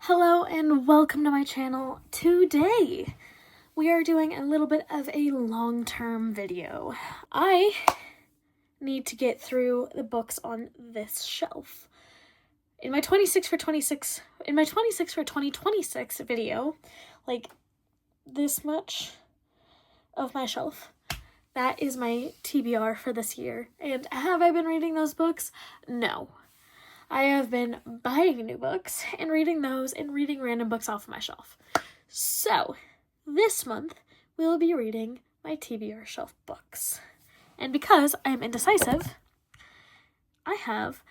Hello and welcome to my channel. Today we are doing a little bit of a long-term video. I need to get through the books on this shelf. In my 26 for 2026 video, like this much of my shelf, that is my TBR for this year. And have I been reading those books? No. I have been buying new books and reading those and reading random books off of my shelf. So, this month, we'll be reading my TBR shelf books. And because I am indecisive, I have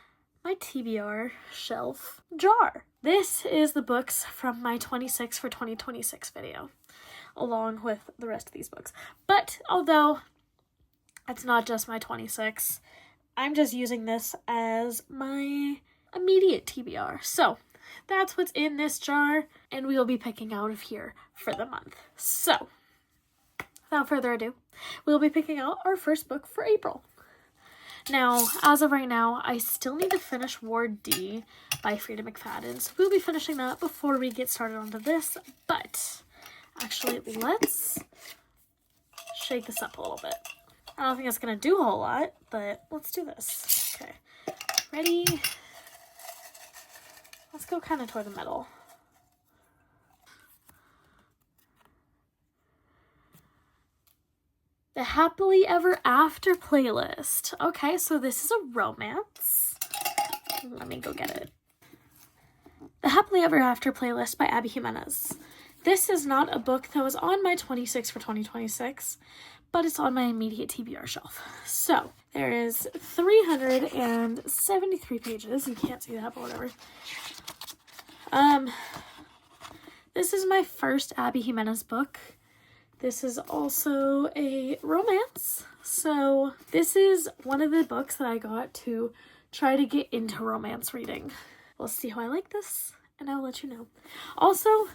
my TBR shelf jar. This is the books from my 26 for 2026 video, along with the rest of these books. But, although it's not just my 26, I'm just using this as my immediate TBR. So that's what's in this jar, and we will be picking out of here for the month. So without further ado, we'll be picking out our first book for April. Now, as of right now, I still need to finish Ward D by Frida McFadden. So we'll be finishing that before we get started onto this. But actually, let's shake this up a little bit. I don't think it's going to do a whole lot, but let's do this. Okay, ready? Let's go kind of toward the middle. The Happily Ever After playlist. Okay, so this is a romance. Let me go get it. The Happily Ever After playlist by Abby Jimenez. This is not a book that was on my 26 for 2026, but it's on my immediate TBR shelf. So there is 373 pages. You can't see that, but whatever. This is my first Abby Jimenez book. This is also a romance. So this is one of the books that I got to try to get into romance reading. We'll see how I like this, and I'll let you know. Also,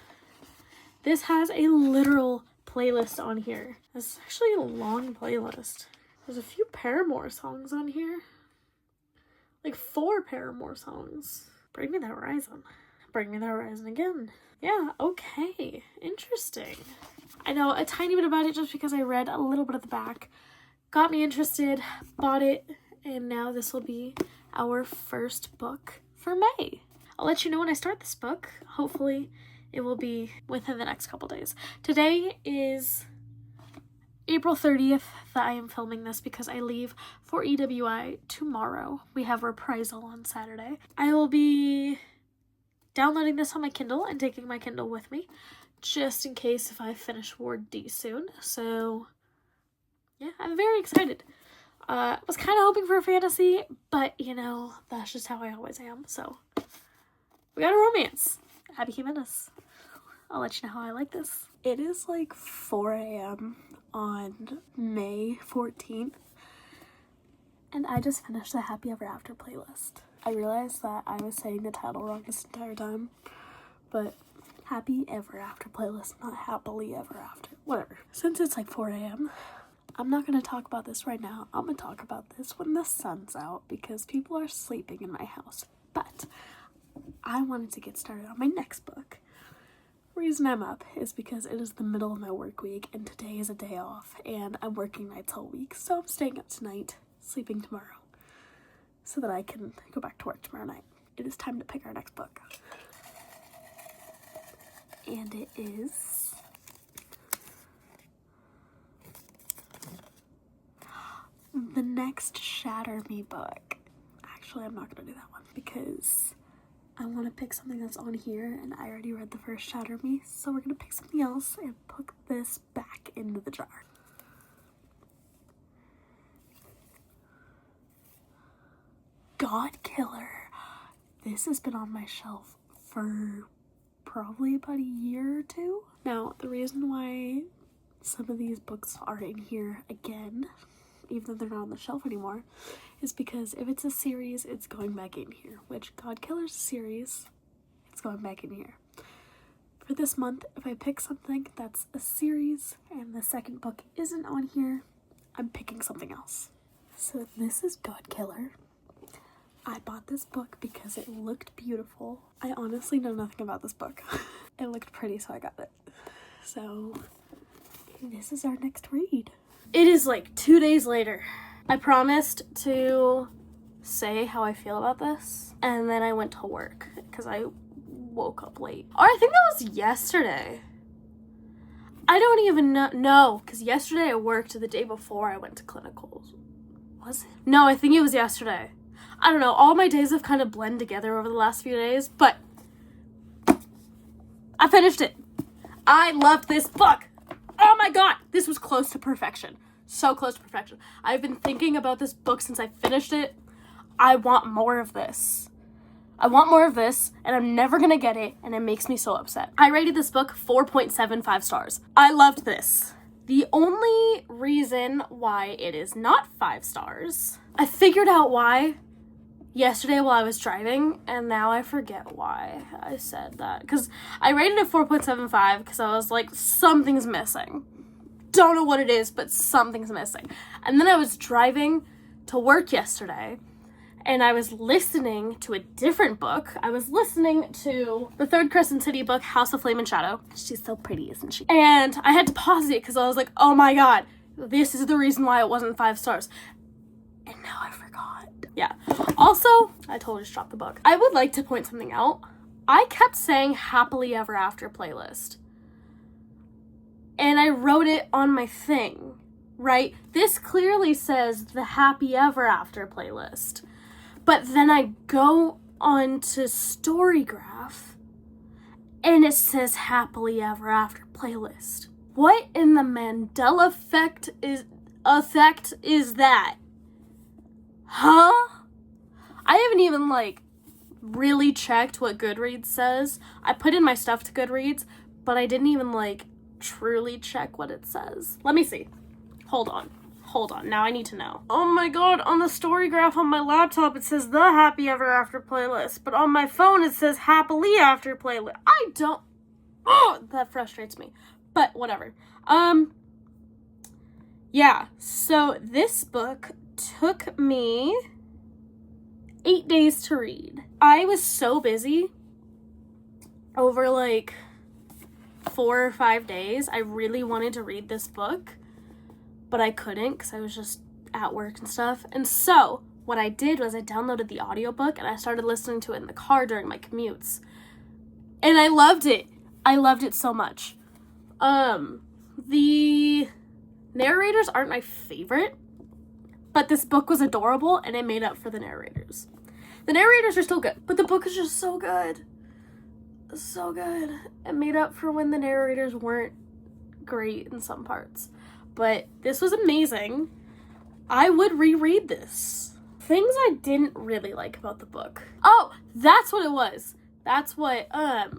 this has a literal playlist on here. It's actually a long playlist. There's a few Paramore songs on here. Like 4 Paramore songs. Bring Me That Horizon. Bring Me That Horizon again. Yeah, okay. Interesting. I know a tiny bit about it just because I read a little bit of the back. Got me interested, bought it, and now this will be our first book for May. I'll let you know when I start this book. Hopefully it will be within the next couple days. Today is April 30th that I am filming this because I leave for EWI tomorrow. We have reprisal on Saturday. I will be downloading this on my Kindle and taking my Kindle with me just in case if I finish Ward D soon. So yeah, I'm very excited. Was kind of hoping for a fantasy, but you know, that's just how I always am. So we got a romance. Abby Jimenez. I'll let you know how I like this. It is like 4 a.m. on May 14th, and I just finished the Happy Ever After playlist. I realized that I was saying the title wrong this entire time, but Happy Ever After playlist, not Happily Ever After. Whatever. Since it's like 4 a.m., I'm not going to talk about this right now. I'm going to talk about this when the sun's out because people are sleeping in my house. But I wanted to get started on my next book. Reason I'm up is because it is the middle of my work week and today is a day off and I'm working nights all week, so I'm staying up tonight, sleeping tomorrow, so that I can go back to work tomorrow night. It is time to pick our next book. And it is The Next Shatter Me book. Actually, I'm not going to do that one because I want to pick something that's on here, and I already read the first Shatter Me, so we're going to pick something else and put this back into the jar. God Killer. This has been on my shelf for probably about a year or two. Now, the reason why some of these books are in here again, even though they're not on the shelf anymore, is because if it's a series, it's going back in here, which God Killer's a series, it's going back in here. For this month, if I pick something that's a series and the second book isn't on here, I'm picking something else. So this is God Killer. I bought this book because it looked beautiful. I honestly know nothing about this book. It looked pretty, so I got it. So this is our next read. It is like 2 days later. I promised to say how I feel about this, and then I went to work because I woke up late. Or I think that was yesterday. I don't even know. No, because yesterday I worked the day before I went to clinicals. Was it? No, I think it was yesterday. I don't know. All my days have kind of blended together over the last few days, but I finished it. I loved this book. Oh my god, this was close to perfection. So close to perfection. I've been thinking about this book since I finished it. I want more of this. I want more of this, and I'm never gonna get it, and it makes me so upset. I rated this book 4.75 stars. I loved this. The only reason why it is not 5 stars, I figured out why yesterday while I was driving, and now I forget why I said that. Because I rated it 4.75 because I was like, something's missing. Don't know what it is, but something's missing. And then I was driving to work yesterday, and I was listening to a different book. I was listening to the third Crescent City book, House of Flame and Shadow. She's so pretty, isn't she? And I had to pause it because I was like, oh my god, this is the reason why it wasn't 5 stars. And now I forgot. Yeah. Also, I totally just dropped the book. I would like to point something out. I kept saying Happily Ever After playlist. And I wrote it on my thing, right? This clearly says the Happy Ever After playlist. But then I go on to Storygraph, and it says Happily Ever After playlist. What in the Mandela effect is that? Huh? I haven't even, really checked what Goodreads says. I put in my stuff to Goodreads, but I didn't even, truly check what it says. Let me see. Hold on. Now I need to know. Oh my god, on the Storygraph on my laptop, it says the Happy Ever After playlist, but on my phone, it says Happily After playlist. Oh, that frustrates me. But whatever. Yeah, so this book took me 8 days to read. I was so busy over 4 or 5 days. I really wanted to read this book, but I couldn't because I was just at work and stuff. And so what I did was I downloaded the audiobook and I started listening to it in the car during my commutes. And I loved it. I loved it so much. The narrators aren't my favorite, but this book was adorable and it made up for the narrators. The narrators are still good, but the book is just so good. So good. It made up for when the narrators weren't great in some parts. But this was amazing. I would reread this. Things I didn't really like about the book. Oh, that's what it was. That's what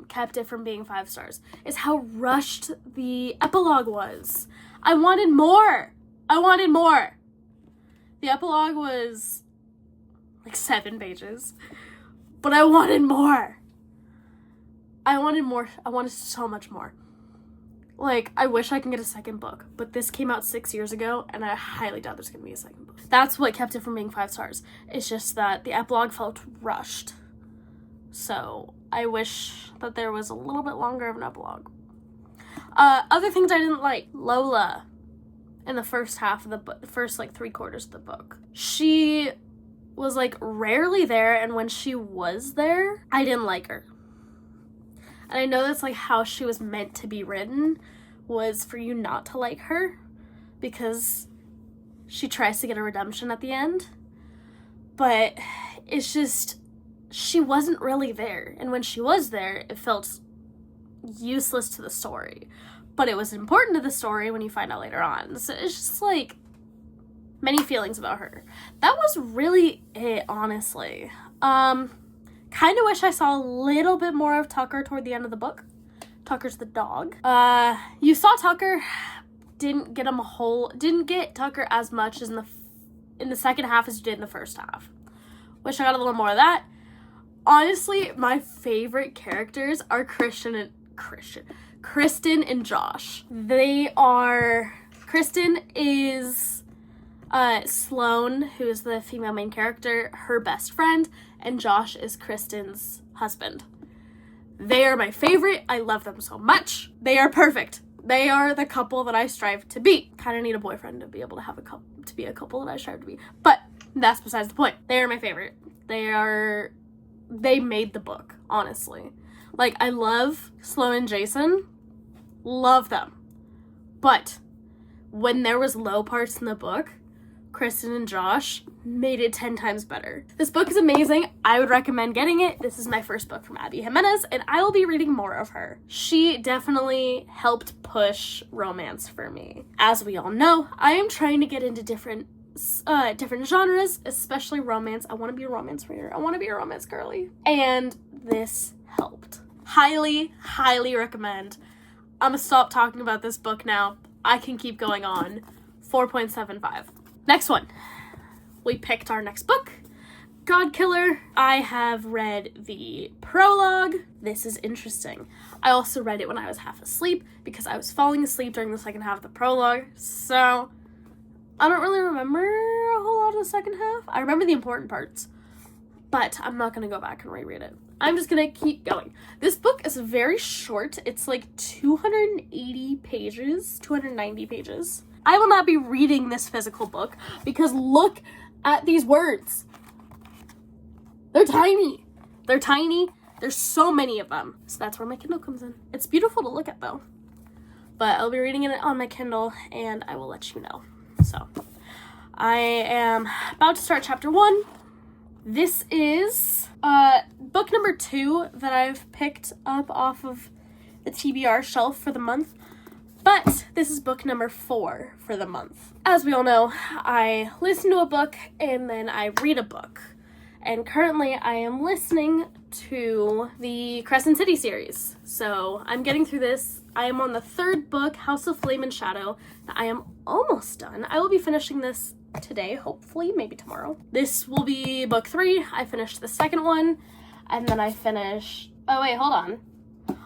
kept it from being 5 stars. Is how rushed the epilogue was. I wanted more. The epilogue was 7 pages. But I wanted more. I wanted so much more. I wish I can get a second book, but this came out 6 years ago, and I highly doubt there's gonna be a second book. That's what kept it from being 5 stars. It's just that the epilogue felt rushed. So I wish that there was a little bit longer of an epilogue. Other things I didn't like. Lola, in the first half of the book, first 3/4 of the book. She was rarely there, and when she was there, I didn't like her. And I know that's how she was meant to be written, was for you not to like her, because she tries to get a redemption at the end. But it's just, she wasn't really there. And when she was there, it felt useless to the story. But it was important to the story when you find out later on. So it's just many feelings about her. That was really it, honestly. Kind of wish I saw a little bit more of Tucker toward the end of the book. Tucker's the dog. You saw Tucker, didn't get Tucker as much as in the second half as you did in the first half. Wish I got a little more of that. Honestly, my favorite characters are Kristen and Josh. Kristen is Sloane, who is the female main character, her best friend, and Josh is Kristen's husband. They are my favorite. I love them so much. They are perfect. They are the couple that I strive to be. Kind of need a boyfriend to be able to have a couple, to be a couple that I strive to be. But that's besides the point. They are my favorite. They made the book, honestly. Like, I love Sloane and Jason. Love them. But when there was low parts in the book, Kristen and Josh made it 10 times better. This book is amazing. I would recommend getting it. This is my first book from Abby Jimenez, and I will be reading more of her. She definitely helped push romance for me. As we all know, I am trying to get into different genres, especially romance. I want to be a romance reader. I want to be a romance girly. And this helped. Highly, highly recommend. I'm gonna stop talking about this book now. I can keep going on. 4.75. Next one. We picked our next book, God Killer. I have read the prologue. This is interesting. I also read it when I was half asleep because I was falling asleep during the second half of the prologue. So I don't really remember a whole lot of the second half. I remember the important parts, but I'm not going to go back and reread it. I'm just going to keep going. This book is very short. It's like 280 pages, 290 pages. I will not be reading this physical book because look at these words. They're tiny. They're tiny. There's so many of them. So that's where my Kindle comes in. It's beautiful to look at though. But I'll be reading it on my Kindle and I will let you know. So I am about to start chapter 1. This is book number 2 that I've picked up off of the TBR shelf for the month. But this is book number 4 for the month. As we all know, I listen to a book and then I read a book. And currently I am listening to the Crescent City series. So I'm getting through this. I am on the 3rd book, House of Flame and Shadow. I am almost done. I will be finishing this today, hopefully, maybe tomorrow. This will be book 3. I finished the 2nd one. And then I finished... Oh, wait, hold on.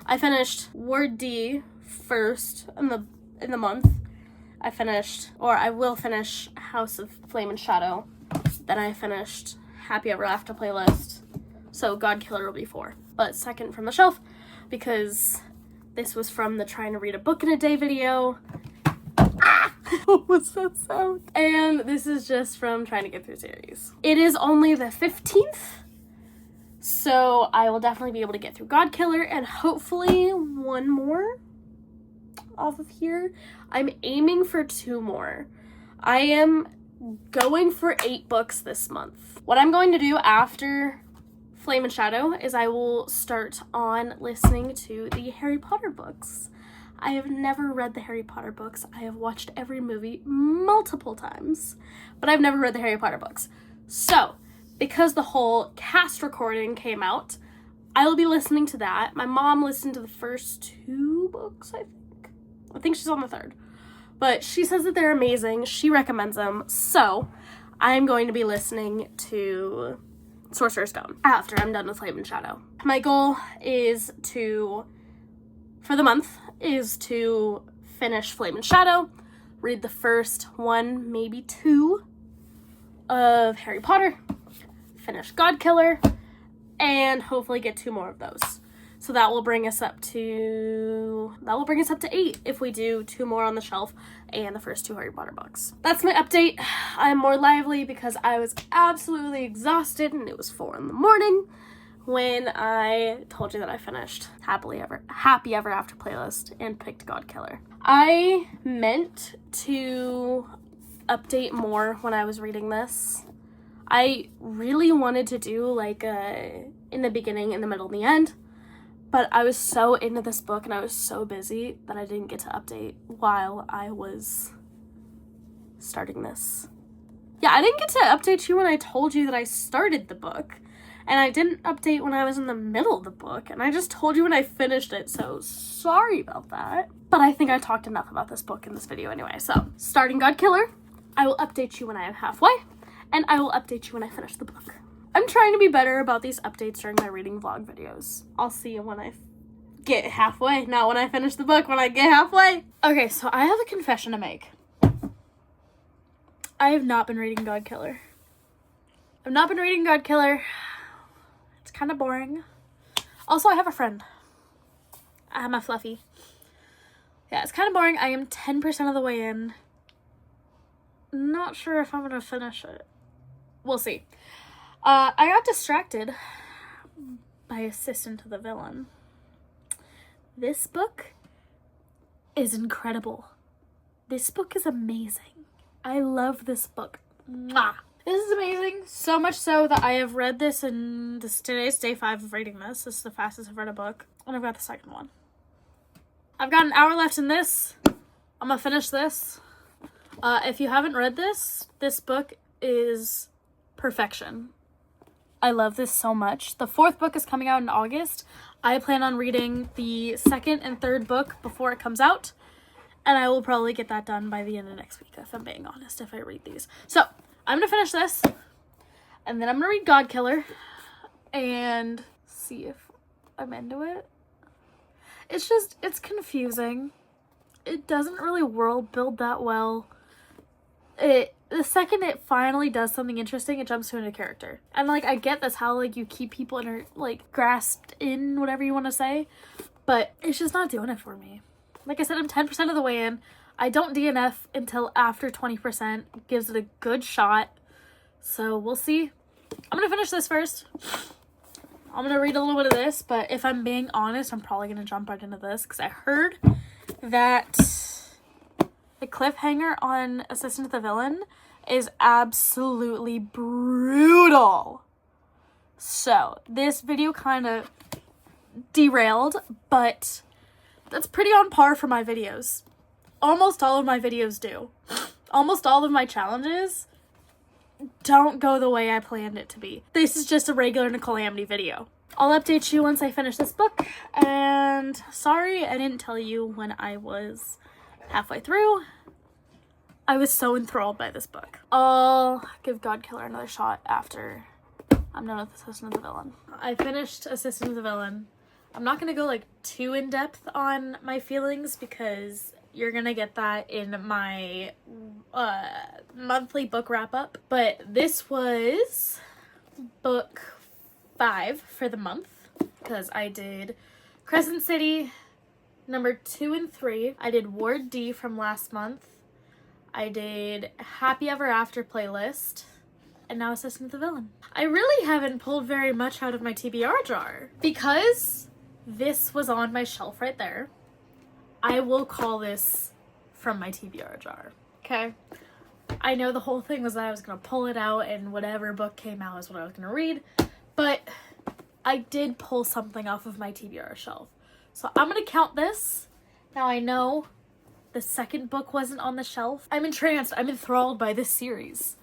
I finished Word D first in the month. I will finish House of Flame and Shadow. Then I finished Happy Ever After playlist. So God Killer will be 4. But 2nd from the shelf because this was from the trying to read a book in a day video. Ah! What was that sound? And this is just from trying to get through series. It is only the 15th. So I will definitely be able to get through God Killer and hopefully one more off of here. I'm aiming for 2 more. I am going for 8 books this month. What I'm going to do after Flame and Shadow is I will start on listening to the Harry Potter books. I have never read the Harry Potter books. I have watched every movie multiple times, but I've never read the Harry Potter books. So, because the whole cast recording came out, I will be listening to that. My mom listened to the first 2 books, I think. I think she's on the 3rd. But she says that they're amazing. She recommends them. So I'm going to be listening to Sorcerer's Stone after I'm done with Flame and Shadow. My goal is for the month, is to finish Flame and Shadow, read the first 1, maybe 2 of Harry Potter, finish God Killer, and hopefully get 2 more of those. So that will bring us up to 8 if we do 2 more on the shelf and the first 2 Harry Potter books. That's my update. I'm more lively because I was absolutely exhausted and it was 4 in the morning when I told you that I finished Happy Ever After playlist and picked God Killer. I meant to update more when I was reading this. I really wanted to do like in the beginning, in the middle, and the end. But I was so into this book and I was so busy that I didn't get to update while I was starting this. Yeah, I didn't get to update you when I told you that I started the book. And I didn't update when I was in the middle of the book. And I just told you when I finished it, so sorry about that. But I think I talked enough about this book in this video anyway. So, starting God Killer, I will update you when I am halfway. And I will update you when I finish the book. I'm trying to be better about these updates during my reading vlog videos. I'll see you when I get halfway, not when I finish the book, when I get halfway. Okay, so I have a confession to make. I have not been reading God Killer. I've not been reading God Killer. It's kind of boring. Also, I have a friend. I have my Fluffy. Yeah, it's kind of boring. I am 10% of the way in. Not sure if I'm going to finish it. We'll see. I got distracted by Assistant to the Villain. This book is incredible. This book is amazing. I love this book. Mwah! This is amazing. So much so that I have read this, and today's day 5 of reading this. This is the fastest I've read a book. And I've got the second one. I've got an hour left in this. I'm gonna finish this. If you haven't read this book is perfection. I love this so much. The 4th book is coming out in August. I plan on reading the 2nd and 3rd book before it comes out. And I will probably get that done by the end of next week, if I'm being honest, if I read these. So, I'm going to finish this. And then I'm going to read God Killer. And see if I'm into it. It's confusing. It doesn't really world build that well. The second it finally does something interesting, it jumps to a new character. And, like, I get that's how, like, you keep people grasped in, whatever you want to say. But it's just not doing it for me. Like I said, I'm 10% of the way in. I don't DNF until after 20%. Gives it a good shot. So, we'll see. I'm going to finish this first. I'm going to read a little bit of this. But if I'm being honest, I'm probably going to jump right into this. Because I heard that the cliffhanger on Assistant to the Villain is absolutely brutal. So, this video kind of derailed, but that's pretty on par for my videos. Almost all of my videos do. Almost all of my challenges don't go the way I planned it to be. This is just a regular Nicole Amity video. I'll update you once I finish this book, and sorry I didn't tell you when I was halfway through. I was so enthralled by this book. I'll give God Killer another shot after I'm done with Assistant to the Villain. I finished Assistant to the Villain. I'm not going to go like too in depth on my feelings because you're going to get that in my monthly book wrap up. But this was book 5 for the month because I did Crescent City number 2 and 3. I did Ward D from last month. I did Happy Ever After playlist, and now Assistant to the Villain. I really haven't pulled very much out of my TBR jar because this was on my shelf right there. I will call this from my TBR jar, okay? I know the whole thing was that I was going to pull it out and whatever book came out is what I was going to read, but I did pull something off of my TBR shelf. So I'm going to count this. Now I know the second book wasn't on the shelf. I'm entranced. I'm enthralled by this series.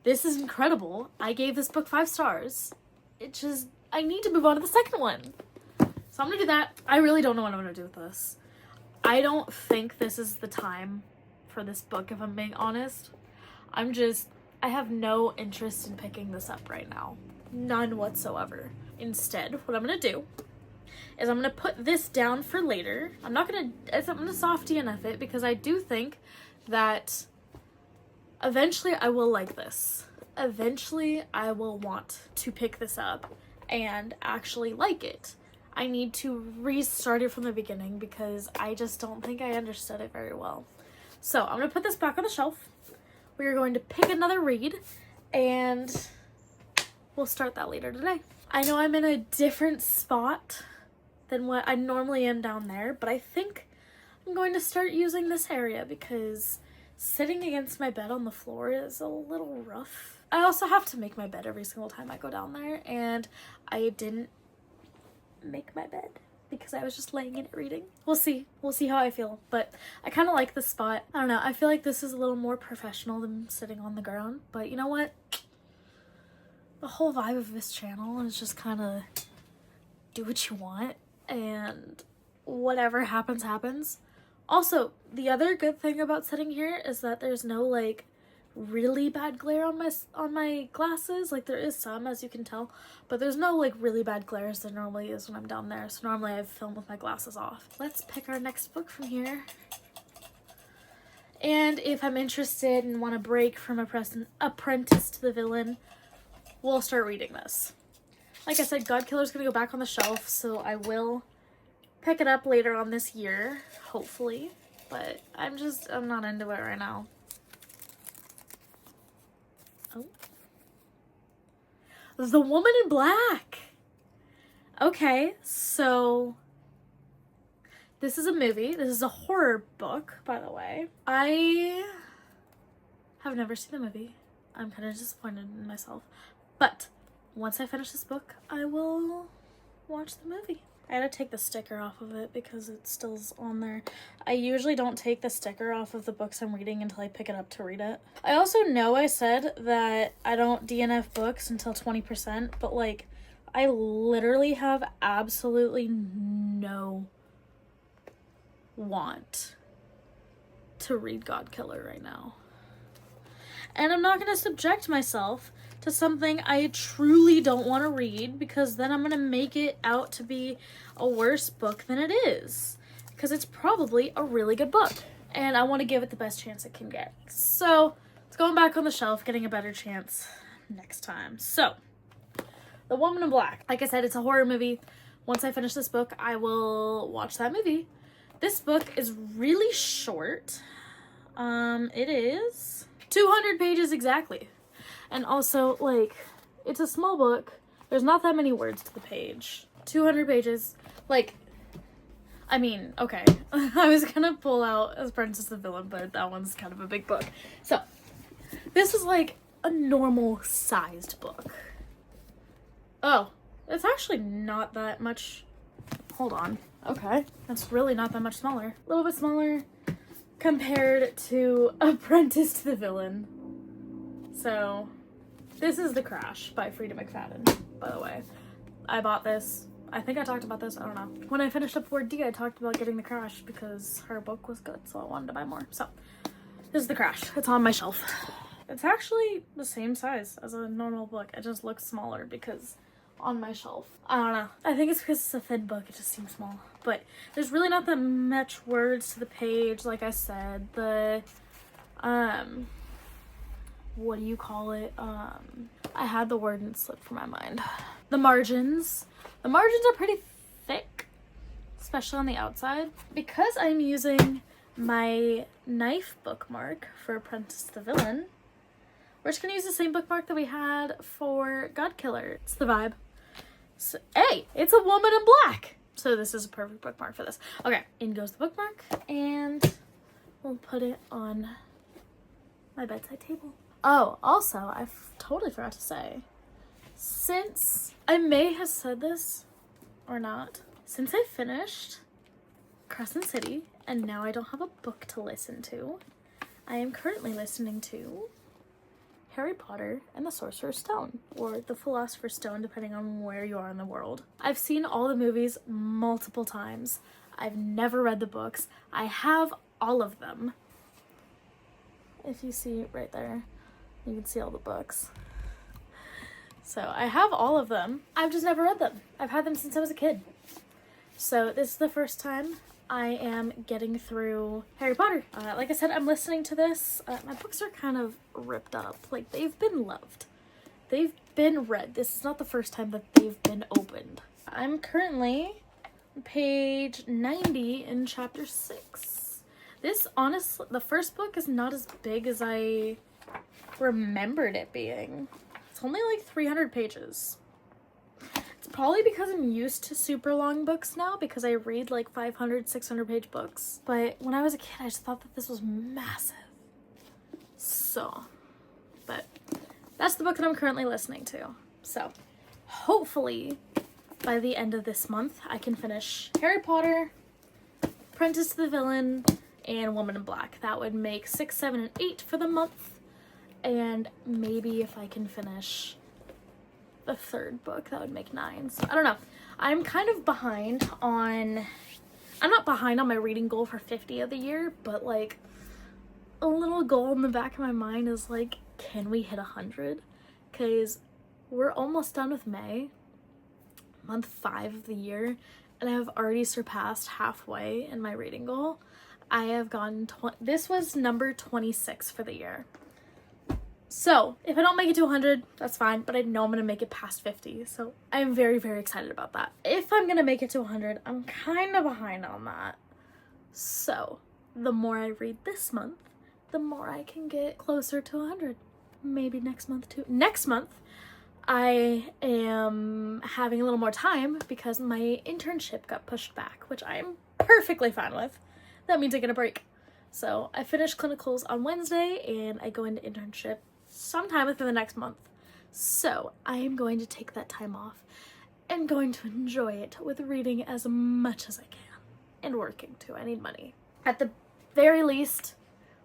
This is incredible. I gave this book 5 stars. I need to move on to the second one. So I'm gonna do that. I really don't know what I'm gonna do with this. I don't think this is the time for this book, if I'm being honest. I have no interest in picking this up right now. None whatsoever. Instead, what I'm gonna do is I'm gonna put this down for later. I'm gonna soft DNF it because I do think that eventually I will like this. Eventually I will want to pick this up and actually like it. I need to restart it from the beginning because I just don't think I understood it very well. So I'm gonna put this back on the shelf. We are going to pick another read and we'll start that later today. I know I'm in a different spot than what I normally am down there, but I think I'm going to start using this area because sitting against my bed on the floor is a little rough. I also have to make my bed every single time I go down there, and I didn't make my bed because I was just laying in it reading. We'll see how I feel, but I kind of like this spot. I don't know, I feel like this is a little more professional than sitting on the ground, but you know what? The whole vibe of this channel is just kind of do what you want and whatever happens happens. Also, the other good thing about sitting here is that there's no like really bad glare on my glasses. Like there is some, as you can tell, but there's no like really bad glare as there normally is when I'm down there. So normally I film with my glasses off. Let's pick our next book from here. And if I'm interested and want to break from Apprentice to the Villain, we'll start reading this. Like I said, God Killer's going to go back on the shelf, so I will pick it up later on this year, hopefully. But I'm not into it right now. Oh. The Woman in Black! Okay, so this is a movie. This is a horror book, by the way. I have never seen the movie. I'm kind of disappointed in myself. But once I finish this book, I will watch the movie. I had to take the sticker off of it because it still's on there. I usually don't take the sticker off of the books I'm reading until I pick it up to read it. I also know I said that I don't DNF books until 20%, but like, I literally have absolutely no want to read God Killer right now. And I'm not going to subject myself to something I truly don't want to read, because then I'm going to make it out to be a worse book than it is. Because it's probably a really good book. And I want to give it the best chance it can get. So, it's going back on the shelf, getting a better chance next time. So, The Woman in Black. Like I said, it's a horror movie. Once I finish this book, I will watch that movie. This book is really short. It is 200 pages exactly. And also, like, it's a small book. There's not that many words to the page. 200 pages. Like, I mean, okay. I was gonna pull out Apprentice the Villain, but that one's kind of a big book. So, this is like a normal sized book. Oh, it's actually not that much. Hold on. Okay. That's really not that much smaller. A little bit smaller compared to Apprentice to the Villain. So, this is The Crash by Frida McFadden, by the way. I bought this. I think I talked about this. I don't know. When I finished up Word D, I talked about getting The Crash because her book was good, so I wanted to buy more. So, this is The Crash. It's on my shelf. It's actually the same size as a normal book. It just looks smaller because on my shelf. I don't know. I think it's because it's a thin book. It just seems small. But there's really not that much words to the page, like I said. The, what do you call it? I had the word and it slipped from my mind. The margins. The margins are pretty thick, especially on the outside. Because I'm using my knife bookmark for Apprentice the Villain, we're just gonna use the same bookmark that we had for God Killer. It's the vibe. So, hey, it's a woman in black. So this is a perfect bookmark for this. Okay, in goes the bookmark, and we'll put it on my bedside table. Oh, also, I totally forgot to say, since I may have said this or not, since I finished Crescent City and now I don't have a book to listen to, I am currently listening to Harry Potter and the Sorcerer's Stone, or the Philosopher's Stone, depending on where you are in the world. I've seen all the movies multiple times. I've never read the books. I have all of them. If you see right there, you can see all the books. So I have all of them. I've just never read them. I've had them since I was a kid. So this is the first time I am getting through Harry Potter. Like I said, I'm listening to this. My books are kind of ripped up. Like, they've been loved. They've been read. This is not the first time that they've been opened. I'm currently on page 90 in chapter 6. This, honestly, the first book is not as big as I remembered it being. It's only like 300 pages. It's probably because I'm used to super long books now, because I read like 500, 600 page books. But when I was a kid, I just thought that this was massive. So, but that's the book that I'm currently listening to. So, hopefully by the end of this month, I can finish Harry Potter, Apprentice to the Villain, and Woman in Black. That would make 6, 7, and 8 for the month. And maybe if I can finish the third book, that would make 9. So I don't know. I'm kind of behind on, I'm not behind on my reading goal for 50 of the year, but like a little goal in the back of my mind is like, can we hit 100? Because we're almost done with May, month 5 of the year, and I've already surpassed halfway in my reading goal. I have gone, this was number 26 for the year. So if I don't make it to 100, that's fine, but I know I'm going to make it past 50. So I am very, very excited about that. If I'm going to make it to 100, I'm kind of behind on that. So the more I read this month, the more I can get closer to 100. Maybe next month too. Next month, I am having a little more time because my internship got pushed back, which I'm perfectly fine with. That means I get a break. So I finish clinicals on Wednesday and I go into internship sometime within the next month. So I am going to take that time off and going to enjoy it with reading as much as I can and working too. I need money. At the very least,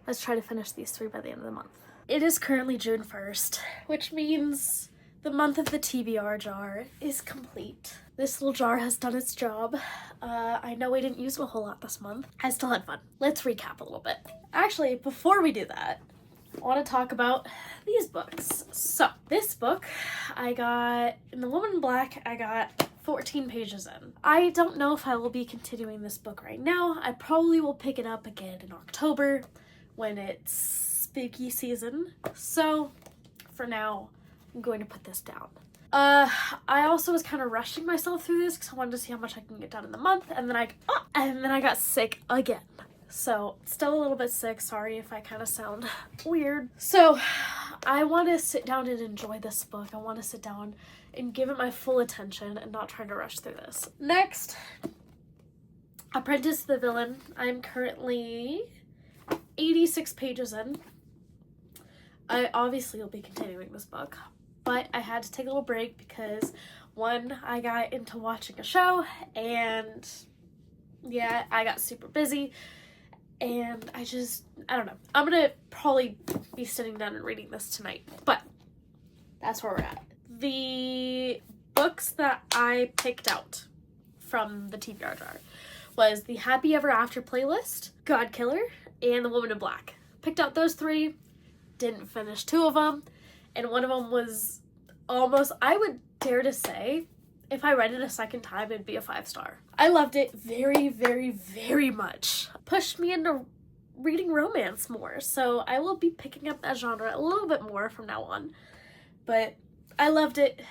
let's try to finish these 3 by the end of the month. It is currently June 1st, which means the month of the TBR jar is complete. This little jar has done its job. I know we didn't use a whole lot this month. I still had fun. Let's recap a little bit. Actually, before we do that, I want to talk about these books. So, this book I got, in The Woman in Black, I got 14 pages in. I don't know if I will be continuing this book right now. I probably will pick it up again in October when it's spooky season. So, for now, I'm going to put this down. I also was kind of rushing myself through this because I wanted to see how much I can get done in the month, and then I got sick again. So, still a little bit sick. Sorry if I kind of sound weird. So, I want to sit down and enjoy this book. I want to sit down and give it my full attention and not try to rush through this. Next, Apprentice to the Villain. I'm currently 86 pages in. I obviously will be continuing this book, but I had to take a little break because, one, I got into watching a show, and yeah, I got super busy, and I don't know. I'm gonna probably be sitting down and reading this tonight, but that's where we're at. The books that I picked out from the TBR jar was the Happy Ever After playlist, God Killer, and The Woman in Black. Picked out those 3, didn't finish 2 of them, and one of them was almost, I would dare to say, if I read it a second time, it'd be a 5-star. I loved it very, very, very much. Pushed me into reading romance more, so I will be picking up that genre a little bit more from now on. But I loved it,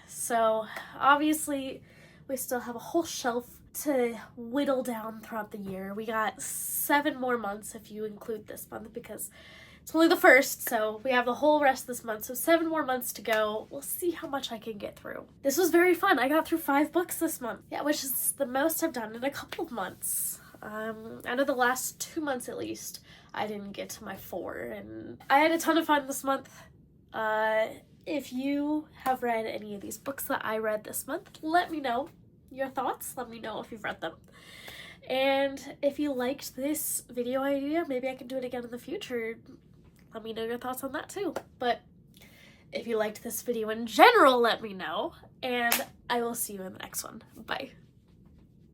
so obviously we still have a whole shelf to whittle down throughout the year. We got 7 more months if you include this month because it's only the 1st, so we have the whole rest of this month, so 7 more months to go. We'll see how much I can get through. This was very fun. I got through 5 books this month. Yeah, which is the most I've done in a couple of months. I know the last 2 months at least, I didn't get to my 4, and I had a ton of fun this month. If you have read any of these books that I read this month, let me know your thoughts. Let me know if you've read them. And if you liked this video idea, maybe I can do it again in the future. Let me know your thoughts on that too. But if you liked this video in general, let me know. And I will see you in the next one. Bye.